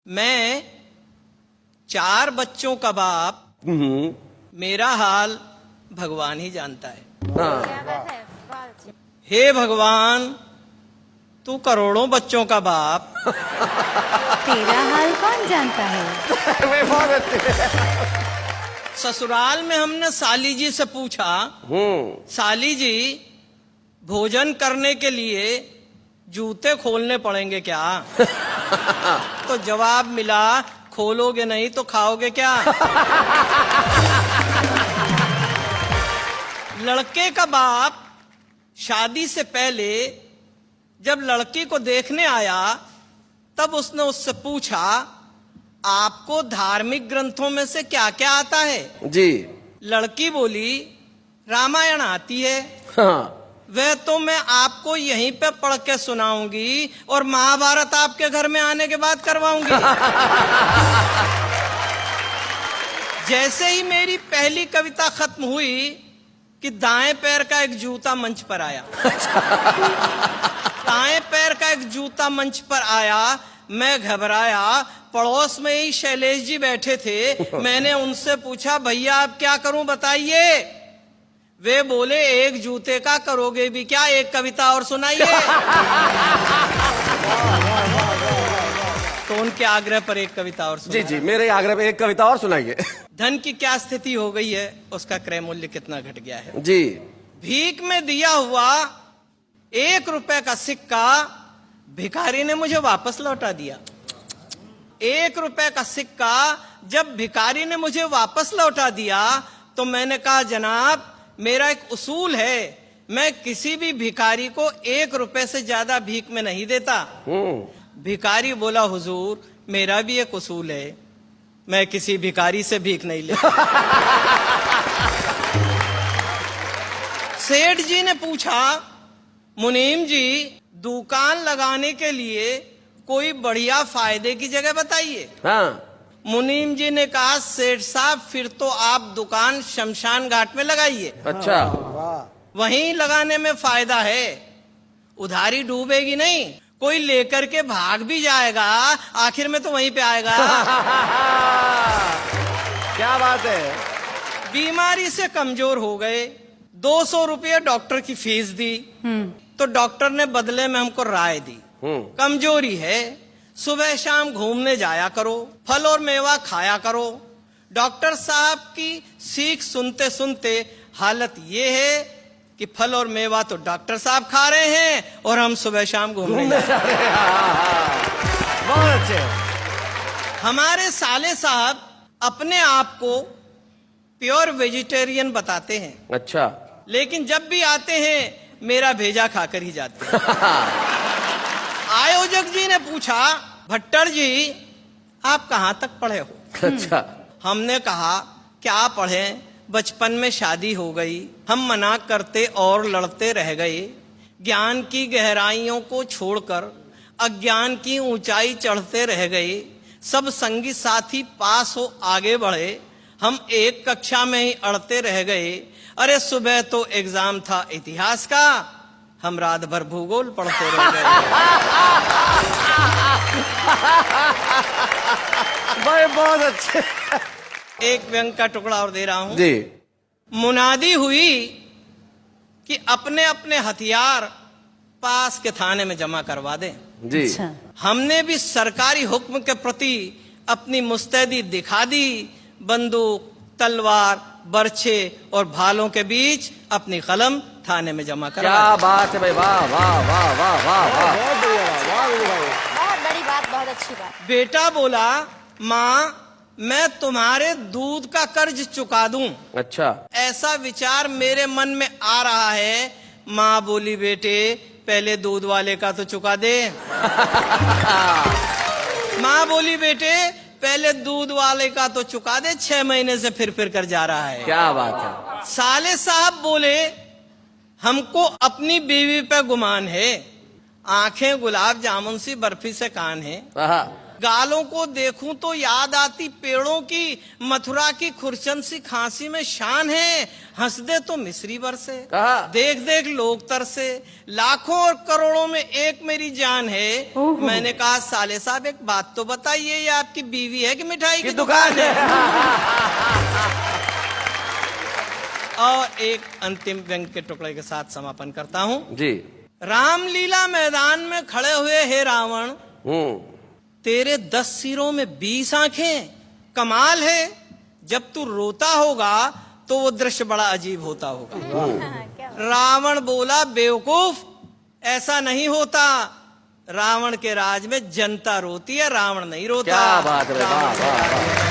मैं 4 बच्चों का बाप, मेरा हाल भगवान ही जानता है। हे भगवान, तू करोड़ों बच्चों का बाप, तेरा हाल कौन जानता है। बहुत अच्छे। ससुराल में हमने साली जी से पूछा, साली जी भोजन करने के लिए जूते खोलने पड़ेंगे क्या? तो जवाब मिला, खोलोगे नहीं तो खाओगे क्या? लड़के का बाप शादी से पहले जब लड़की को देखने आया तब उसने उससे पूछा, आपको धार्मिक ग्रंथों में से क्या क्या आता है? जी। लड़की बोली, रामायण आती है। हाँ। वह तो मैं आपको यहीं पे पढ़ के सुनाऊंगी और महाभारत आपके घर में आने के बाद करवाऊंगी। जैसे ही मेरी पहली कविता खत्म हुई कि दाएं पैर का एक जूता मंच पर आया। दाएं पैर का एक जूता मंच पर आया, मैं घबराया। पड़ोस में ही शैलेश जी बैठे थे। मैंने उनसे पूछा, भैया अब क्या करूं बताइए? वे बोले, एक जूते का करोगे भी क्या, एक कविता और सुनाइए। तो उनके आग्रह पर एक कविता और जी जी, मेरे आग्रह पे एक कविता और सुनाइए। धन की क्या स्थिति हो गई है, उसका क्रय मूल्य कितना घट गया है। जी। भीख में दिया हुआ 1 रुपए का सिक्का भिखारी ने मुझे वापस लौटा दिया। 1 रुपए का सिक्का जब भिखारी ने मुझे वापस लौटा दिया तो मैंने कहा, जनाब मेरा एक उसूल है, मैं किसी भी भिखारी को 1 रुपए से ज्यादा भीख में नहीं देता। भिखारी बोला, हुजूर मेरा भी एक उसूल है, मैं किसी भिखारी से भीख नहीं लेता। सेठ जी ने पूछा, मुनीम जी दुकान लगाने के लिए कोई बढ़िया फायदे की जगह बताइए। हाँ। मुनीम जी ने कहा, सेठ साहब फिर तो आप दुकान शमशान घाट में लगाइए। अच्छा। वहीं लगाने में फायदा है, उधारी डूबेगी नहीं, कोई लेकर के भाग भी जाएगा, आखिर में तो वहीं पे आएगा। क्या बात है। बीमारी से कमजोर हो गए, 200 रुपये डॉक्टर की फीस दी। तो डॉक्टर ने बदले में हमको राय दी, कमजोरी है, सुबह शाम घूमने जाया करो, फल और मेवा खाया करो। डॉक्टर साहब की सीख सुनते सुनते हालत ये है कि फल और मेवा तो डॉक्टर साहब खा रहे हैं और हम सुबह शाम घूमने जा रहे हैं। बहुत अच्छे। हमारे साले साहब अपने आप को प्योर वेजिटेरियन बताते हैं। अच्छा। लेकिन जब भी आते हैं मेरा भेजा खाकर ही जाते हैं। आयोजक जी ने पूछा, भट्टर जी आप कहाँ तक पढ़े हो? अच्छा। हमने कहा, क्या पढ़े, बचपन में शादी हो गई, हम मना करते और लड़ते रह गए। ज्ञान की गहराइयों को छोड़कर अज्ञान की ऊंचाई चढ़ते रह गए। सब संगी साथी पास हो आगे बढ़े, हम एक कक्षा में ही अड़ते रह गए। अरे सुबह तो एग्जाम था इतिहास का, हम रात भर भूगोल पढ़ते रह गए। भाई बहुत अच्छे। एक व्यंग का टुकड़ा और दे रहा हूं जी। मुनादी हुई कि अपने अपने हथियार पास के थाने में जमा करवा दें। जी। अच्छा। हमने भी सरकारी हुक्म के प्रति अपनी मुस्तैदी दिखा दी। बंदूक, तलवार, बर्छे और भालों के बीच अपनी कलम थाने में जमा करवा क्या बात है भाई, वाह वाह वाह वाह वाह वाह। बहुत बड़ी बात, बहुत अच्छी बात। बेटा बोला, माँ मैं तुम्हारे दूध का कर्ज चुका दूं। अच्छा। ऐसा विचार मेरे मन में आ रहा है। माँ बोली, बेटे पहले दूध वाले का तो चुका दे। माँ बोली, बेटे पहले दूध वाले का तो चुका दे, 6 महीने से फिर कर जा रहा है। क्या बात है। साले साहब बोले, हमको अपनी बीवी पे गुमान है, आंखें गुलाब जामुन सी बर्फी से कान है। गालों को देखूं तो याद आती पेड़ों की, मथुरा की खुरचन सी खांसी में शान है, हंस दे तो मिस्री बरसे, कहा। देख देख लोग तरसे, लाखों और करोड़ों में एक मेरी जान है। मैंने कहा साले साहब एक बात तो बताइए, ये आपकी बीवी है कि मिठाई की दुकान है? और एक अंतिम व्यंग के टुकड़े के साथ समापन करता हूं। जी। रामलीला मैदान में खड़े हुए हे रावण, हम्म। तेरे 10 सिरों में 20 आंखें, कमाल है। जब तू रोता होगा तो वो दृश्य बड़ा अजीब होता होगा। रावण बोला बेवकूफ, ऐसा नहीं होता। रावण के राज में जनता रोती है, रावण नहीं रोता। क्या बात है, वाह वाह वाह।